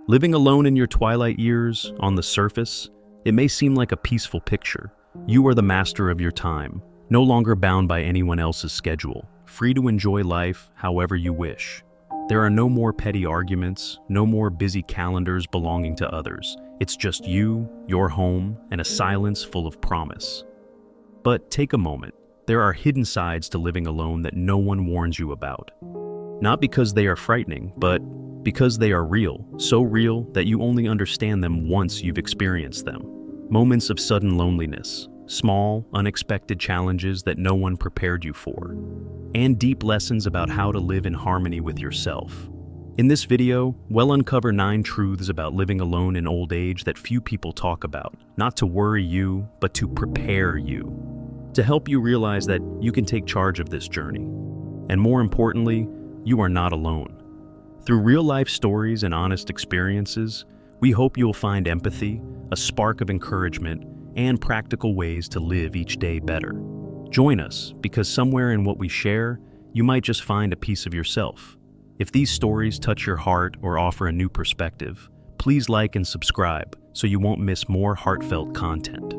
Living alone in your twilight years, on the surface, it may seem like a peaceful picture. You are the master of your time, no longer bound by anyone else's schedule, free to enjoy life however you wish. There are no more petty arguments, no more busy calendars belonging to others. It's just you, your home, and a silence full of promise. But take a moment. There are hidden sides to living alone that no one warns you about. Not because they are frightening, but because they are real, so real that you only understand them once you've experienced them. Moments of sudden loneliness, small, unexpected challenges that no one prepared you for, and deep lessons about how to live in harmony with yourself. In this video, we'll uncover 9 truths about living alone in old age that few people talk about, not to worry you, but to prepare you, to help you realize that you can take charge of this journey. And more importantly, you are not alone. Through real-life stories and honest experiences, we hope you'll find empathy, a spark of encouragement, and practical ways to live each day better. Join us, because somewhere in what we share, you might just find a piece of yourself. If these stories touch your heart or offer a new perspective, please like and subscribe so you won't miss more heartfelt content.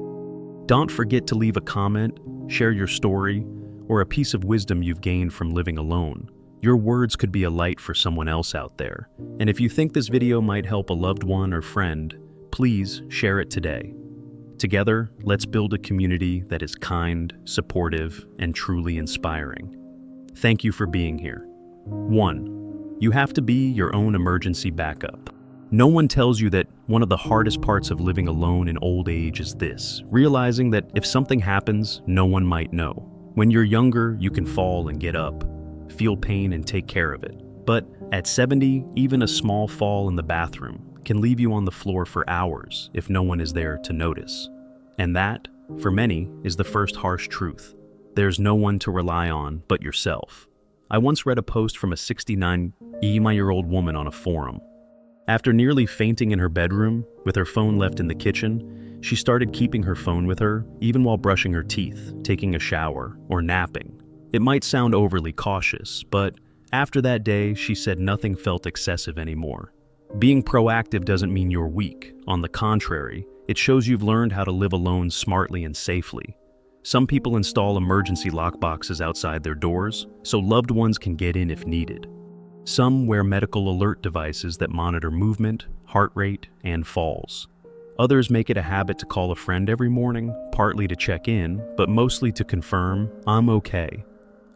Don't forget to leave a comment, share your story, or a piece of wisdom you've gained from living alone. Your words could be a light for someone else out there. And if you think this video might help a loved one or friend, please share it today. Together, let's build a community that is kind, supportive, and truly inspiring. Thank you for being here. 1. You have to be your own emergency backup. No one tells you that one of the hardest parts of living alone in old age is this: realizing that if something happens, no one might know. When you're younger, you can fall and get up, feel pain and take care of it. But at 70, even a small fall in the bathroom can leave you on the floor for hours if no one is there to notice. And that, for many, is the first harsh truth. There's no one to rely on but yourself. I once read a post from a 69-year-old woman on a forum. After nearly fainting in her bedroom, with her phone left in the kitchen, she started keeping her phone with her, even while brushing her teeth, taking a shower, or napping. It might sound overly cautious, but after that day, she said nothing felt excessive anymore. Being proactive doesn't mean you're weak. On the contrary, it shows you've learned how to live alone smartly and safely. Some people install emergency lockboxes outside their doors, so loved ones can get in if needed. Some wear medical alert devices that monitor movement, heart rate, and falls. Others make it a habit to call a friend every morning, partly to check in, but mostly to confirm, "I'm okay."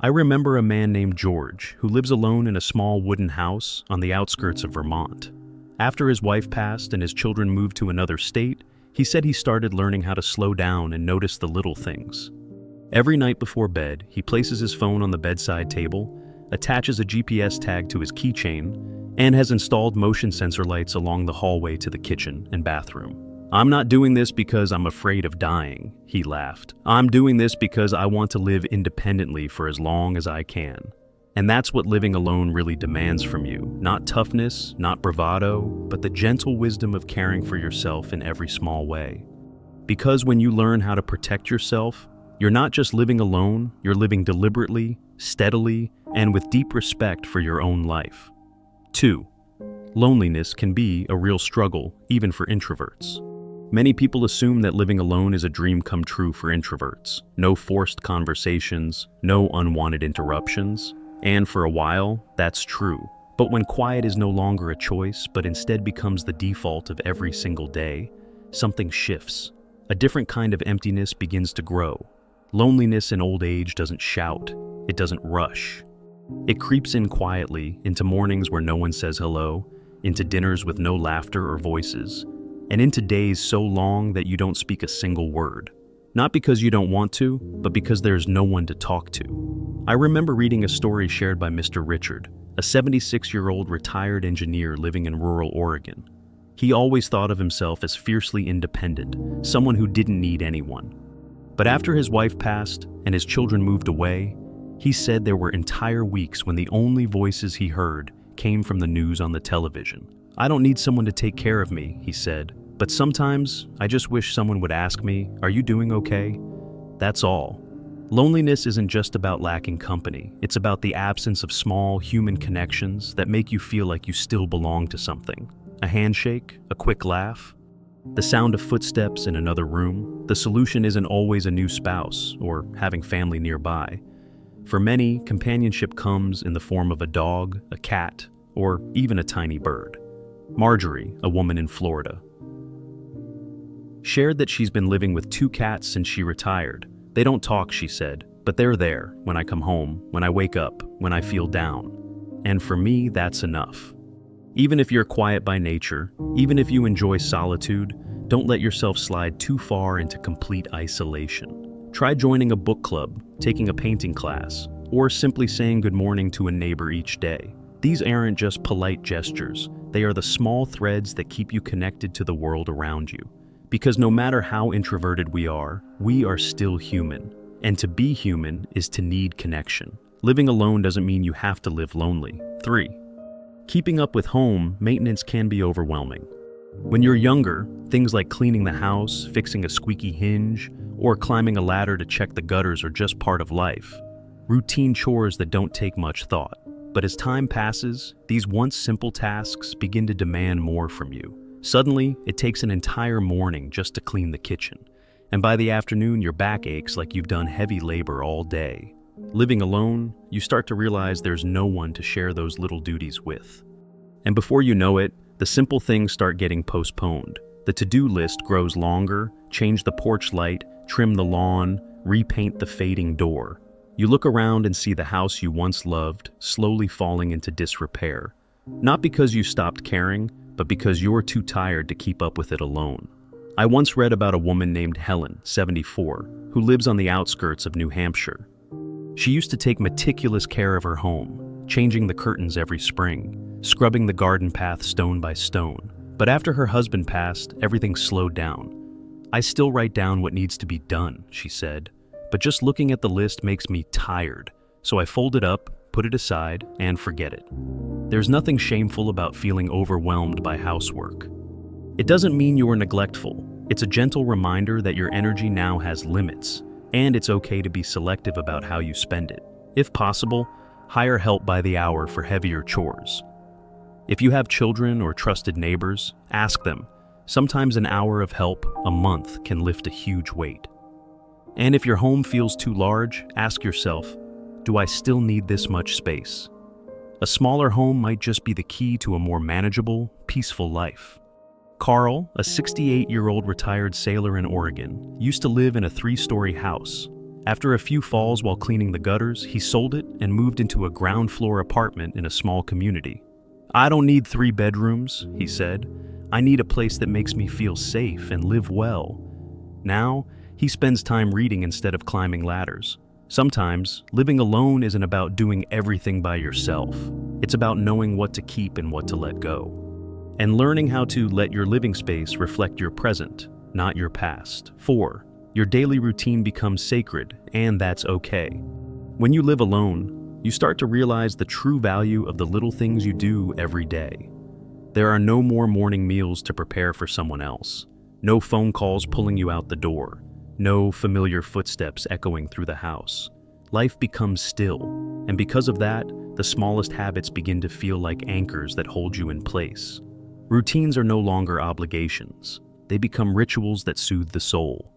I remember a man named George who lives alone in a small wooden house on the outskirts of Vermont. After his wife passed and his children moved to another state, he said he started learning how to slow down and notice the little things. Every night before bed, he places his phone on the bedside table, attaches a GPS tag to his keychain, and has installed motion sensor lights along the hallway to the kitchen and bathroom. "I'm not doing this because I'm afraid of dying," he laughed. "I'm doing this because I want to live independently for as long as I can." And that's what living alone really demands from you. Not toughness, not bravado, but the gentle wisdom of caring for yourself in every small way. Because when you learn how to protect yourself, you're not just living alone, you're living deliberately, steadily, and with deep respect for your own life. 2. Loneliness can be a real struggle, even for introverts. Many people assume that living alone is a dream come true for introverts. No forced conversations, no unwanted interruptions. And for a while, that's true. But when quiet is no longer a choice, but instead becomes the default of every single day, something shifts. A different kind of emptiness begins to grow. Loneliness in old age doesn't shout, it doesn't rush. It creeps in quietly, into mornings where no one says hello, into dinners with no laughter or voices, and into days so long that you don't speak a single word. Not because you don't want to, but because there's no one to talk to. I remember reading a story shared by Mr. Richard, a 76-year-old retired engineer living in rural Oregon. He always thought of himself as fiercely independent, someone who didn't need anyone. But after his wife passed and his children moved away, he said there were entire weeks when the only voices he heard came from the news on the television. "I don't need someone to take care of me," he said, "but sometimes I just wish someone would ask me, 'Are you doing okay?' That's all." Loneliness isn't just about lacking company. It's about the absence of small human connections that make you feel like you still belong to something. A handshake? A quick laugh? The sound of footsteps in another room? The solution isn't always a new spouse or having family nearby. For many, companionship comes in the form of a dog, a cat, or even a tiny bird. Marjorie, a woman in Florida, shared that she's been living with 2 cats since she retired. They don't talk, she said, but they're there when I come home, when I wake up, when I feel down. And for me, that's enough. Even if you're quiet by nature, even if you enjoy solitude, don't let yourself slide too far into complete isolation. Try joining a book club, taking a painting class, or simply saying good morning to a neighbor each day. These aren't just polite gestures. They are the small threads that keep you connected to the world around you. Because no matter how introverted we are still human. And to be human is to need connection. Living alone doesn't mean you have to live lonely. 3. Keeping up with home maintenance can be overwhelming. When you're younger, things like cleaning the house, fixing a squeaky hinge, or climbing a ladder to check the gutters are just part of life. Routine chores that don't take much thought. But as time passes, these once simple tasks begin to demand more from you. Suddenly, it takes an entire morning just to clean the kitchen. And by the afternoon, your back aches like you've done heavy labor all day. Living alone, you start to realize there's no one to share those little duties with. And before you know it, the simple things start getting postponed. The to-do list grows longer: change the porch light, trim the lawn, repaint the fading door. You look around and see the house you once loved slowly falling into disrepair. Not because you stopped caring, but because you're too tired to keep up with it alone. I once read about a woman named Helen, 74, who lives on the outskirts of New Hampshire. She used to take meticulous care of her home, changing the curtains every spring, scrubbing the garden path stone by stone. But after her husband passed, everything slowed down. "I still write down what needs to be done," she said, "but just looking at the list makes me tired, so I fold it up, put it aside, and forget it." There's nothing shameful about feeling overwhelmed by housework. It doesn't mean you are neglectful. It's a gentle reminder that your energy now has limits, and it's okay to be selective about how you spend it. If possible, hire help by the hour for heavier chores. If you have children or trusted neighbors, ask them. Sometimes an hour of help a month can lift a huge weight. And if your home feels too large, ask yourself, do I still need this much space? A smaller home might just be the key to a more manageable, peaceful life. Carl, a 68-year-old retired sailor in Oregon, used to live in a 3-story house. After a few falls while cleaning the gutters, he sold it and moved into a ground-floor apartment in a small community. "I don't need 3 bedrooms," he said. "I need a place that makes me feel safe and live well." Now, he spends time reading instead of climbing ladders. Sometimes, living alone isn't about doing everything by yourself. It's about knowing what to keep and what to let go. And learning how to let your living space reflect your present, not your past. 4. Your daily routine becomes sacred, and that's okay. When you live alone, you start to realize the true value of the little things you do every day. There are no more morning meals to prepare for someone else. No phone calls pulling you out the door. No familiar footsteps echoing through the house. Life becomes still, and because of that, the smallest habits begin to feel like anchors that hold you in place. Routines are no longer obligations. They become rituals that soothe the soul.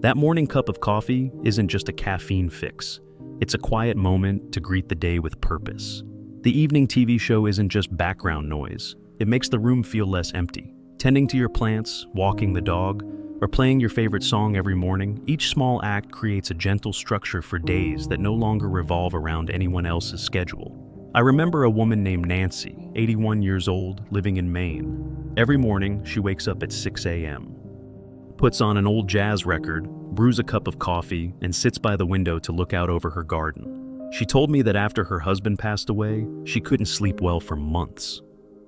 That morning cup of coffee isn't just a caffeine fix. It's a quiet moment to greet the day with purpose. The evening TV show isn't just background noise. It makes the room feel less empty. Tending to your plants, walking the dog, or playing your favorite song every morning, each small act creates a gentle structure for days that no longer revolve around anyone else's schedule. I remember a woman named Nancy, 81 years old, living in Maine. Every morning, she wakes up at 6 a.m., puts on an old jazz record, brews a cup of coffee, and sits by the window to look out over her garden. She told me that after her husband passed away, she couldn't sleep well for months.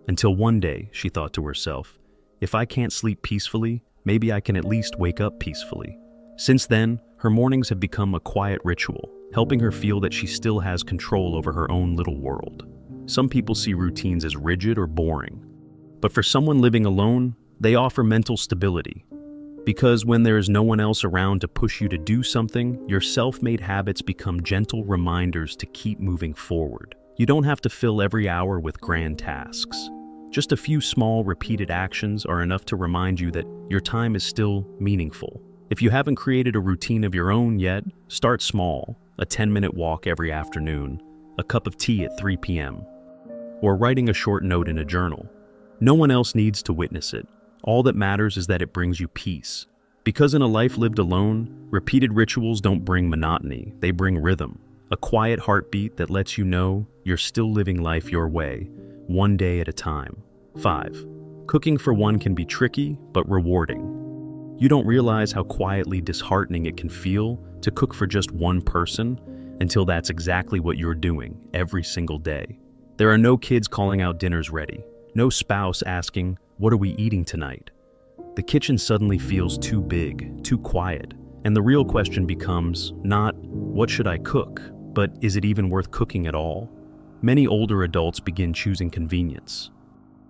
Until one day, she thought to herself, if I can't sleep peacefully, maybe I can at least wake up peacefully. Since then, her mornings have become a quiet ritual, helping her feel that she still has control over her own little world. Some people see routines as rigid or boring, but for someone living alone, they offer mental stability. Because when there is no one else around to push you to do something, your self-made habits become gentle reminders to keep moving forward. You don't have to fill every hour with grand tasks. Just a few small, repeated actions are enough to remind you that your time is still meaningful. If you haven't created a routine of your own yet, start small. A 10-minute walk every afternoon, a cup of tea at 3 p.m., or writing a short note in a journal. No one else needs to witness it. All that matters is that it brings you peace. Because in a life lived alone, repeated rituals don't bring monotony, they bring rhythm. A quiet heartbeat that lets you know you're still living life your way, one day at a time. 5. Cooking for one can be tricky, but rewarding. You don't realize how quietly disheartening it can feel to cook for just one person until that's exactly what you're doing every single day. There are no kids calling out dinner's ready, no spouse asking, "What are we eating tonight?" The kitchen suddenly feels too big, too quiet, and the real question becomes not, "What should I cook?" but "Is it even worth cooking at all?" Many older adults begin choosing convenience.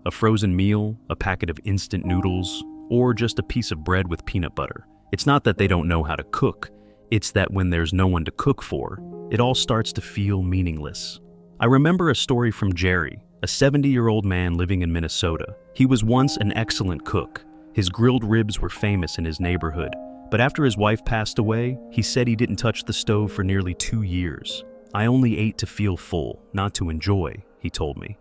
A frozen meal, a packet of instant noodles, or just a piece of bread with peanut butter. It's not that they don't know how to cook, it's that when there's no one to cook for, it all starts to feel meaningless. I remember a story from Jerry, a 70-year-old man living in Minnesota. He was once an excellent cook. His grilled ribs were famous in his neighborhood, but after his wife passed away, he said he didn't touch the stove for nearly 2 years. "I only ate to feel full, not to enjoy," he told me.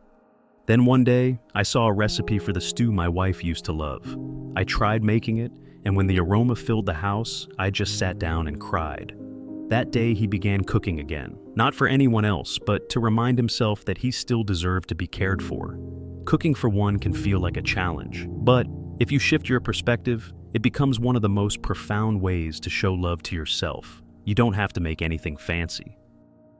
Then one day, I saw a recipe for the stew my wife used to love. I tried making it, and when the aroma filled the house, I just sat down and cried. That day he began cooking again, not for anyone else, but to remind himself that he still deserved to be cared for. Cooking for one can feel like a challenge, but if you shift your perspective, it becomes one of the most profound ways to show love to yourself. You don't have to make anything fancy.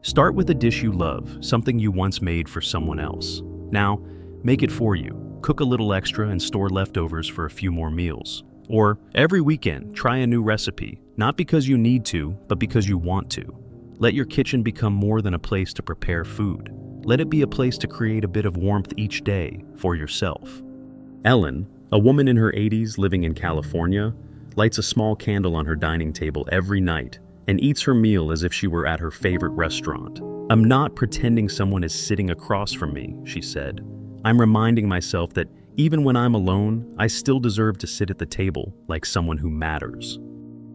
Start with a dish you love, something you once made for someone else. Now, make it for you. Cook a little extra and store leftovers for a few more meals. Or, every weekend, try a new recipe, not because you need to, but because you want to. Let your kitchen become more than a place to prepare food. Let it be a place to create a bit of warmth each day for yourself. Ellen, a woman in her 80s living in California, lights a small candle on her dining table every night and eats her meal as if she were at her favorite restaurant. "I'm not pretending someone is sitting across from me," she said. "I'm reminding myself that even when I'm alone, I still deserve to sit at the table like someone who matters."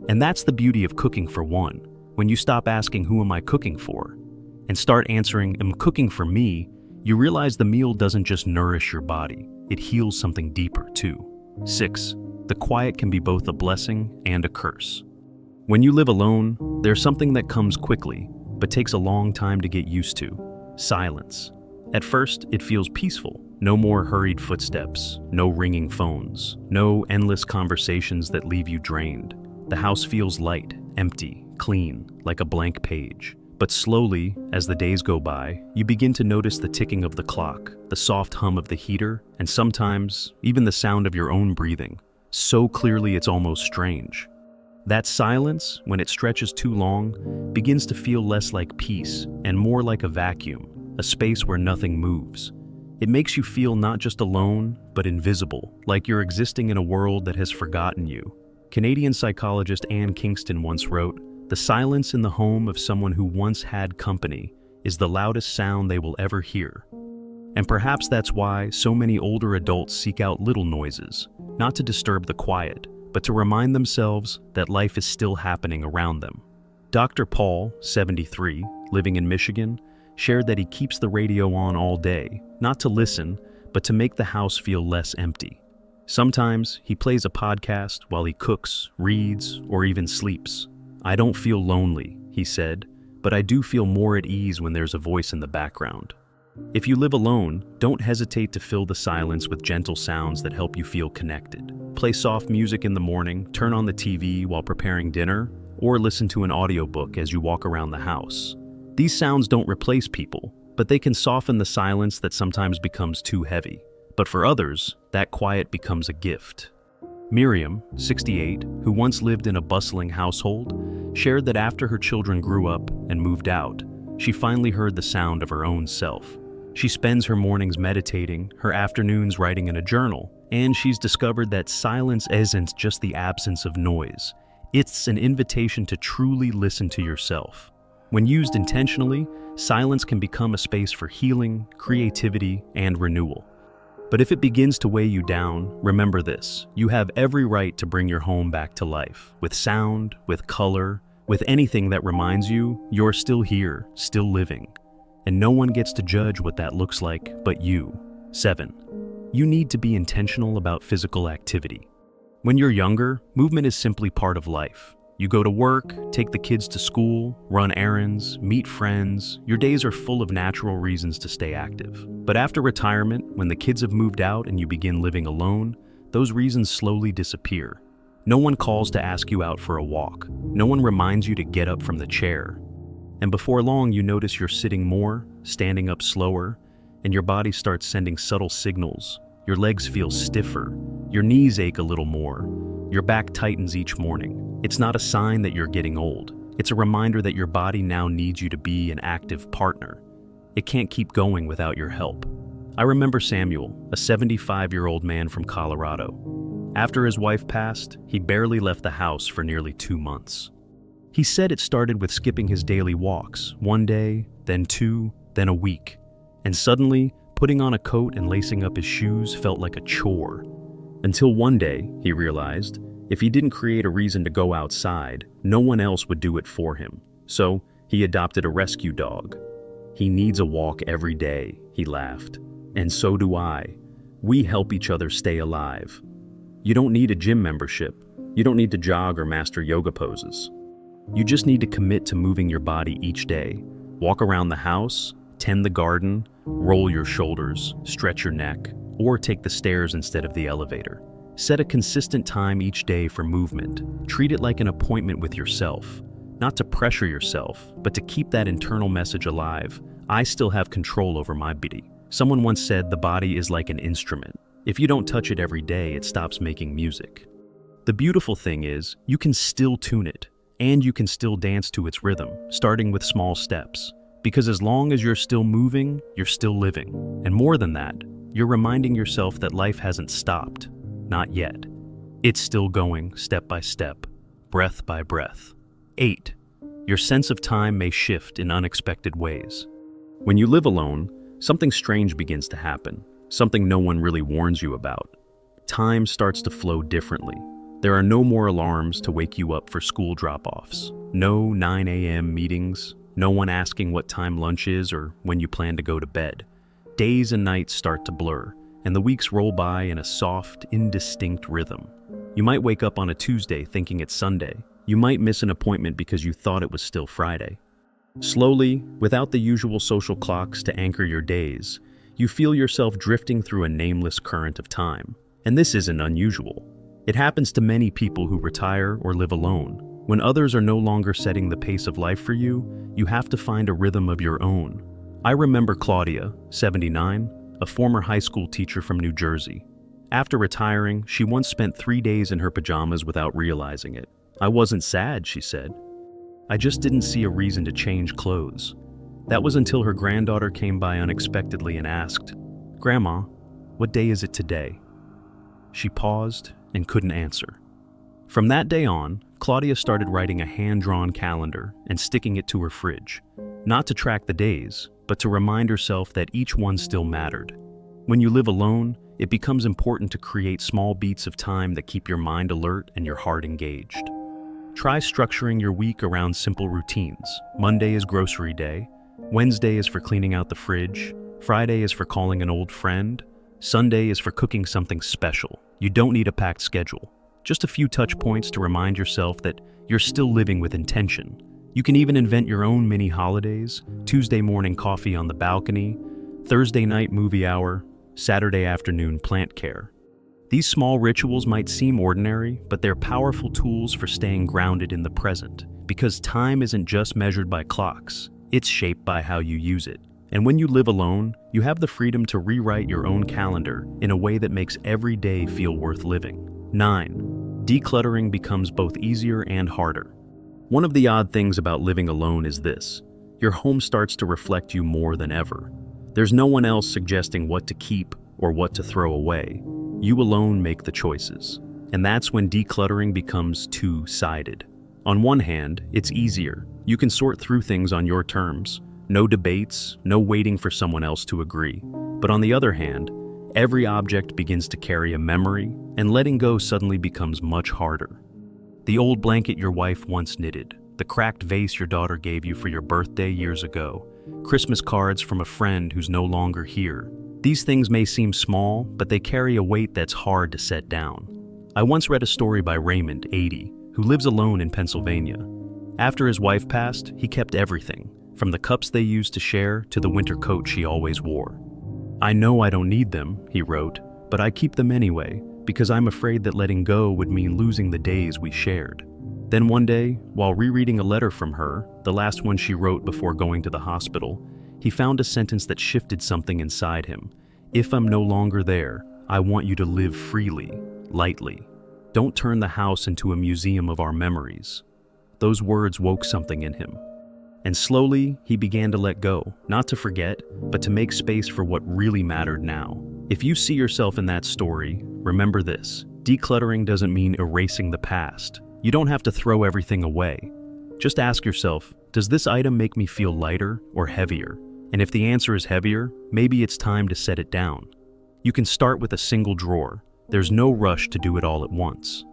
And that's the beauty of cooking for one. When you stop asking, "Who am I cooking for?" and start answering, "I'm cooking for me," you realize the meal doesn't just nourish your body, it heals something deeper too. 6. The quiet can be both a blessing and a curse. When you live alone, there's something that comes quickly, but takes a long time to get used to: silence. At first, it feels peaceful. No more hurried footsteps, no ringing phones, no endless conversations that leave you drained. The house feels light, empty, clean, like a blank page. But slowly, as the days go by, you begin to notice the ticking of the clock, the soft hum of the heater, and sometimes even the sound of your own breathing, so clearly it's almost strange. That silence, when it stretches too long, begins to feel less like peace and more like a vacuum, a space where nothing moves. It makes you feel not just alone, but invisible, like you're existing in a world that has forgotten you. Canadian psychologist Anne Kingston once wrote, "The silence in the home of someone who once had company is the loudest sound they will ever hear." And perhaps that's why so many older adults seek out little noises, not to disturb the quiet, but to remind themselves that life is still happening around them. Dr. Paul, 73, living in Michigan, shared that he keeps the radio on all day, not to listen, but to make the house feel less empty. Sometimes he plays a podcast while he cooks, reads, or even sleeps. "I don't feel lonely," he said, "but I do feel more at ease when there's a voice in the background." If you live alone, don't hesitate to fill the silence with gentle sounds that help you feel connected. Play soft music in the morning, turn on the TV while preparing dinner, or listen to an audiobook as you walk around the house. These sounds don't replace people, but they can soften the silence that sometimes becomes too heavy. But for others, that quiet becomes a gift. Miriam, 68, who once lived in a bustling household, shared that after her children grew up and moved out, she finally heard the sound of her own self. She spends her mornings meditating, her afternoons writing in a journal, and she's discovered that silence isn't just the absence of noise. It's an invitation to truly listen to yourself. When used intentionally, silence can become a space for healing, creativity, and renewal. But if it begins to weigh you down, remember this: you have every right to bring your home back to life, with sound, with color, with anything that reminds you you're still here, still living. And no one gets to judge what that looks like but you. 7. You need to be intentional about physical activity. When you're younger, movement is simply part of life. You go to work, take the kids to school, run errands, meet friends. Your days are full of natural reasons to stay active. But after retirement, when the kids have moved out and you begin living alone, those reasons slowly disappear. No one calls to ask you out for a walk. No one reminds you to get up from the chair. And before long, you notice you're sitting more, standing up slower, and your body starts sending subtle signals. Your legs feel stiffer. Your knees ache a little more. Your back tightens each morning. It's not a sign that you're getting old. It's a reminder that your body now needs you to be an active partner. It can't keep going without your help. I remember Samuel, a 75-year-old man from Colorado. After his wife passed, he barely left the house for nearly 2 months. He said it started with skipping his daily walks, one day, then 2, then a week. And suddenly, putting on a coat and lacing up his shoes felt like a chore. Until one day, he realized, if he didn't create a reason to go outside, no one else would do it for him. So, he adopted a rescue dog. He needs a walk every day, he laughed. And so do I. We help each other stay alive. You don't need a gym membership. You don't need to jog or master yoga poses. You just need to commit to moving your body each day. Walk around the house, tend the garden, roll your shoulders, stretch your neck, or take the stairs instead of the elevator. Set a consistent time each day for movement. Treat it like an appointment with yourself. Not to pressure yourself, but to keep that internal message alive. I still have control over my body. Someone once said the body is like an instrument. If you don't touch it every day, it stops making music. The beautiful thing is, you can still tune it, and you can still dance to its rhythm, starting with small steps. Because as long as you're still moving, you're still living. And more than that, you're reminding yourself that life hasn't stopped. Not yet. It's still going, step by step, breath by breath. 8. Your sense of time may shift in unexpected ways. When you live alone, something strange begins to happen, something no one really warns you about. Time starts to flow differently. There are no more alarms to wake you up for school drop-offs. No 9 a.m. meetings. No one asking what time lunch is or when you plan to go to bed. Days and nights start to blur, and the weeks roll by in a soft, indistinct rhythm. You might wake up on a Tuesday thinking it's Sunday. You might miss an appointment because you thought it was still Friday. Slowly, without the usual social clocks to anchor your days, you feel yourself drifting through a nameless current of time. And this isn't unusual. It happens to many people who retire or live alone. When others are no longer setting the pace of life for you, you have to find a rhythm of your own. I remember Claudia, 79, a former high school teacher from New Jersey. After retiring, she once spent 3 days in her pajamas without realizing it. I wasn't sad, she said. I just didn't see a reason to change clothes. That was until her granddaughter came by unexpectedly and asked, "Grandma, what day is it today?" She paused and couldn't answer. From that day on, Claudia started writing a hand-drawn calendar and sticking it to her fridge, not to track the days, but to remind herself that each one still mattered. When you live alone, it becomes important to create small beats of time that keep your mind alert and your heart engaged. Try structuring your week around simple routines. Monday is grocery day, Wednesday is for cleaning out the fridge, Friday is for calling an old friend, Sunday is for cooking something special. You don't need a packed schedule. Just a few touch points to remind yourself that you're still living with intention. You can even invent your own mini holidays: Tuesday morning coffee on the balcony, Thursday night movie hour, Saturday afternoon plant care. These small rituals might seem ordinary, but they're powerful tools for staying grounded in the present. Because time isn't just measured by clocks, it's shaped by how you use it. And when you live alone, you have the freedom to rewrite your own calendar in a way that makes every day feel worth living. 9. Decluttering becomes both easier and harder. One of the odd things about living alone is this: your home starts to reflect you more than ever. There's no one else suggesting what to keep or what to throw away. You alone make the choices. And that's when decluttering becomes two-sided. On one hand, it's easier. You can sort through things on your terms. No debates, no waiting for someone else to agree. But on the other hand, Every object begins to carry a memory, and letting go suddenly becomes much harder. The old blanket your wife once knitted, the cracked vase your daughter gave you for your birthday years ago, Christmas cards from a friend who's no longer here. These things may seem small, but they carry a weight that's hard to set down. I once read a story by Raymond, 80, who lives alone in Pennsylvania. After his wife passed, he kept everything, from the cups they used to share to the winter coat she always wore. "I know I don't need them," he wrote, "but I keep them anyway, because I'm afraid that letting go would mean losing the days we shared." Then one day, while rereading a letter from her, the last one she wrote before going to the hospital, he found a sentence that shifted something inside him. "If I'm no longer there, I want you to live freely, lightly. Don't turn the house into a museum of our memories." Those words woke something in him. And slowly, he began to let go, not to forget, but to make space for what really mattered now. If you see yourself in that story, remember this: decluttering doesn't mean erasing the past. You don't have to throw everything away. Just ask yourself, does this item make me feel lighter or heavier? And if the answer is heavier, maybe it's time to set it down. You can start with a single drawer. There's no rush to do it all at once.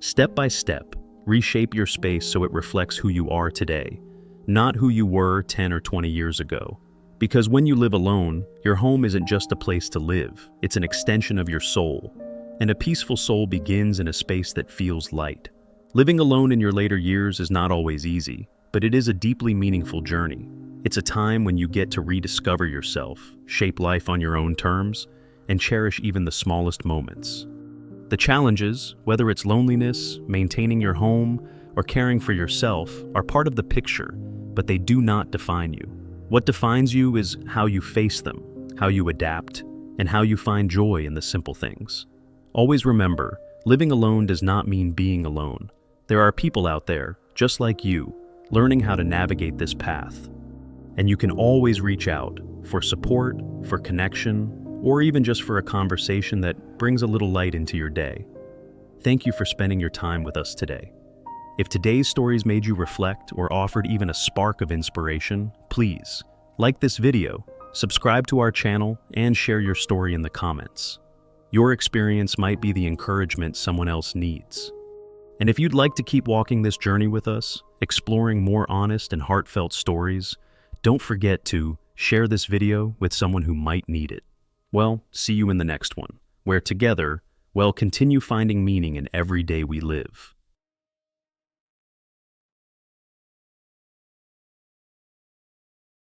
Step by step, reshape your space so it reflects who you are today, not who you were 10 or 20 years ago. Because when you live alone, your home isn't just a place to live, it's an extension of your soul. And a peaceful soul begins in a space that feels light. Living alone in your later years is not always easy, but it is a deeply meaningful journey. It's a time when you get to rediscover yourself, shape life on your own terms, and cherish even the smallest moments. The challenges, whether it's loneliness, maintaining your home, or caring for yourself, are part of the picture, but they do not define you. What defines you is how you face them, how you adapt, and how you find joy in the simple things. Always remember, living alone does not mean being alone. There are people out there, just like you, learning how to navigate this path. And you can always reach out for support, for connection, or even just for a conversation that brings a little light into your day. Thank you for spending your time with us today. If today's stories made you reflect or offered even a spark of inspiration, please like this video, subscribe to our channel, and share your story in the comments. Your experience might be the encouragement someone else needs. And if you'd like to keep walking this journey with us, exploring more honest and heartfelt stories, don't forget to share this video with someone who might need it. Well, see you in the next one, where together, we'll continue finding meaning in every day we live.